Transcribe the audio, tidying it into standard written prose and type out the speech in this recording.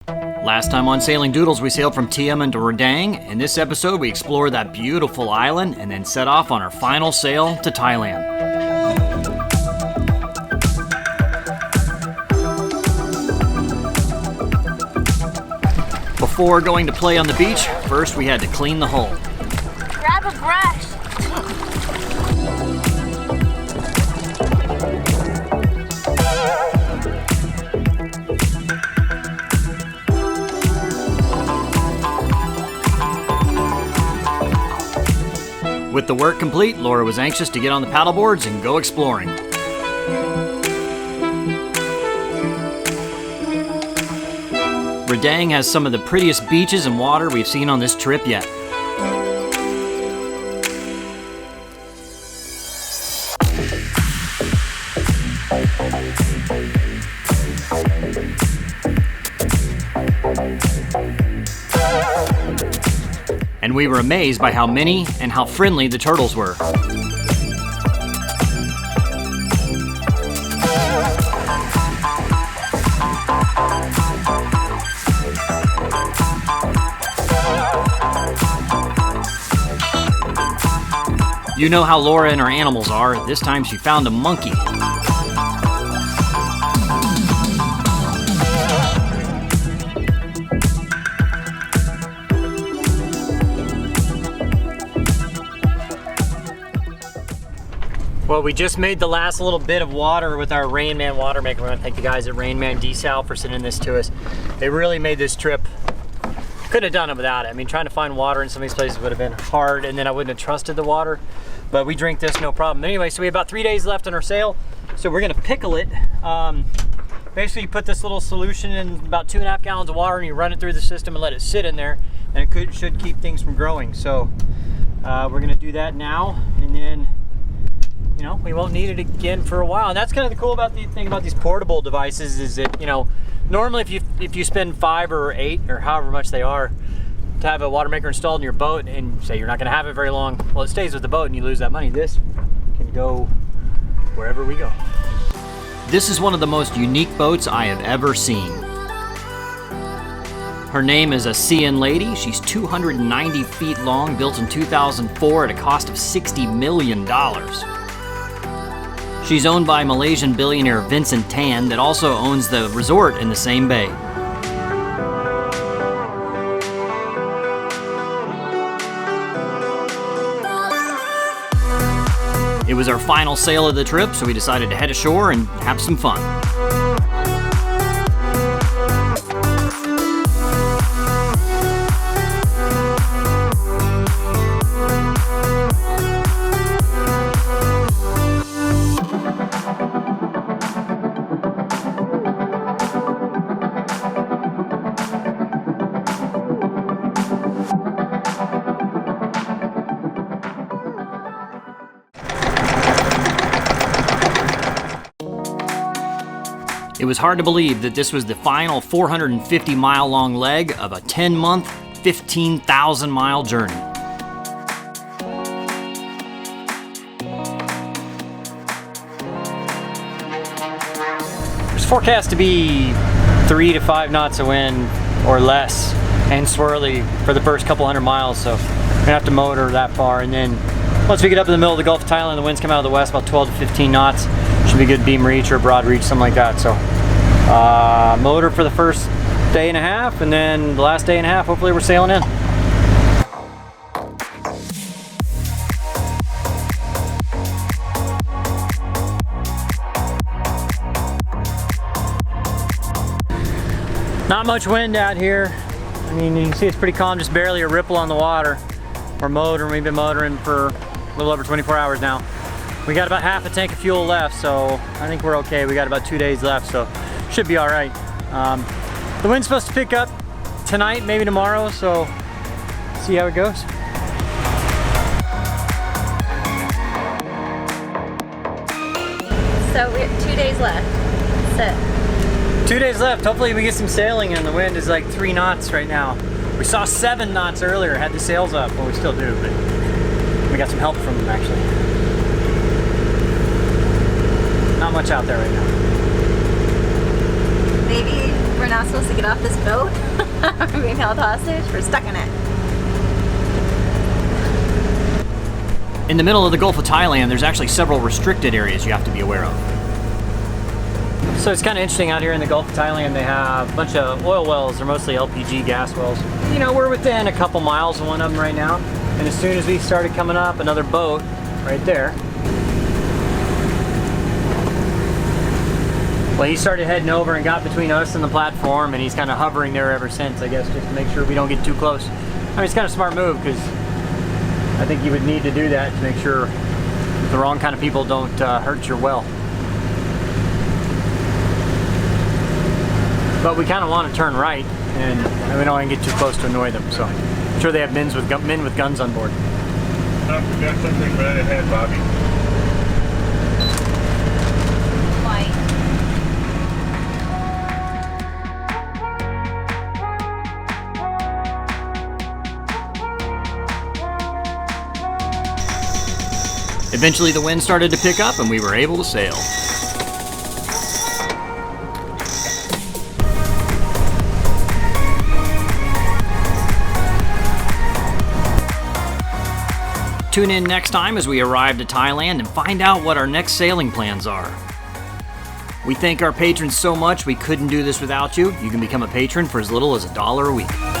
Last time on Sailing Doodles, we sailed from Tiamen to Radang. In this episode, we explore that beautiful island and then set off on our final sail to Thailand. Before going to play on the beach, first we had to clean the hull. Grab a brush. With the work complete, Laura was anxious to get on the paddleboards and go exploring. Radang has some of the prettiest beaches and water we've seen on this trip yet. And we were amazed by how many and how friendly the turtles were. You know how Laura and her animals are. This time she found a monkey. Well, we just made the last little bit of water with our Rain Man water maker. We want to thank the guys at Rain Man Desal for sending this to us. They really made this trip. Couldn't have done it without it. I mean, trying to find water in some of these places would have been hard, and then I wouldn't have trusted the water. But we drink this no problem. Anyway, so we have about 3 days left on our sail. So we're gonna pickle it. Basically, you put this little solution in about 2.5 gallons of water, and you run it through the system and let it sit in there, and it should keep things from growing. So we're gonna do that now, and then you know, we won't need it again for a while. And that's kind of the cool about the thing about these portable devices is that, you know, normally if you spend 5 or 8 or however much they are to have a water maker installed in your boat and say you're not going to have it very long, well, it stays with the boat and you lose that money. This can go wherever we go. This is one of the most unique boats I have ever seen. Her name is Asean Lady. She's 290 feet long, built in 2004 at a cost of $60 million. She's owned by Malaysian billionaire Vincent Tan that also owns the resort in the same bay. It was our final sail of the trip, so we decided to head ashore and have some fun. It was hard to believe that this was the final 450-mile-long leg of a 10-month, 15,000-mile journey. There's forecast to be 3 to 5 knots of wind or less and swirly for the first couple hundred miles, so we're gonna have to motor that far, and then once we get up in the middle of the Gulf of Thailand, the winds come out of the west about 12 to 15 knots. Should be good beam reach or broad reach, something like that. So motor for the first day and a half, and then the last day and a half, hopefully we're sailing in. Not much wind out here. I mean, you can see it's pretty calm, just barely a ripple on the water. We're motoring, we've been motoring for a little over 24 hours now. We got about half a tank of fuel left, so I think we're okay. We got about 2 days left, so should be all right. The wind's supposed to pick up tonight, maybe tomorrow, so see how it goes. So we have 2 days left. That's it. 2 days left. Hopefully we get some sailing, and the wind is like 3 knots right now. We saw 7 knots earlier, had the sails up. Well, we still do, but we got some help from them actually. Not much out there right now. Maybe we're not supposed to get off this boat. We're being held hostage. We're stuck in it. In the middle of the Gulf of Thailand, there's actually several restricted areas you have to be aware of. So it's kind of interesting out here in the Gulf of Thailand. They have a bunch of oil wells. They're mostly LPG gas wells. You know, we're within a couple miles of one of them right now. And as soon as we started coming up, another boat right there. Well, he started heading over and got between us and the platform, and he's kind of hovering there ever since, I guess, just to make sure we don't get too close. I mean, it's kind of a smart move, because I think you would need to do that to make sure the wrong kind of people don't hurt your well. But we kind of want to turn right, and we don't want to get too close to annoy them, so I'm sure they have men with guns on board. Oh, we got something right ahead, Bobby. Eventually the wind started to pick up and we were able to sail. Tune in next time as we arrive to Thailand and find out what our next sailing plans are. We thank our patrons so much we couldn't do this without you. You can become a patron for as little as $1 a week.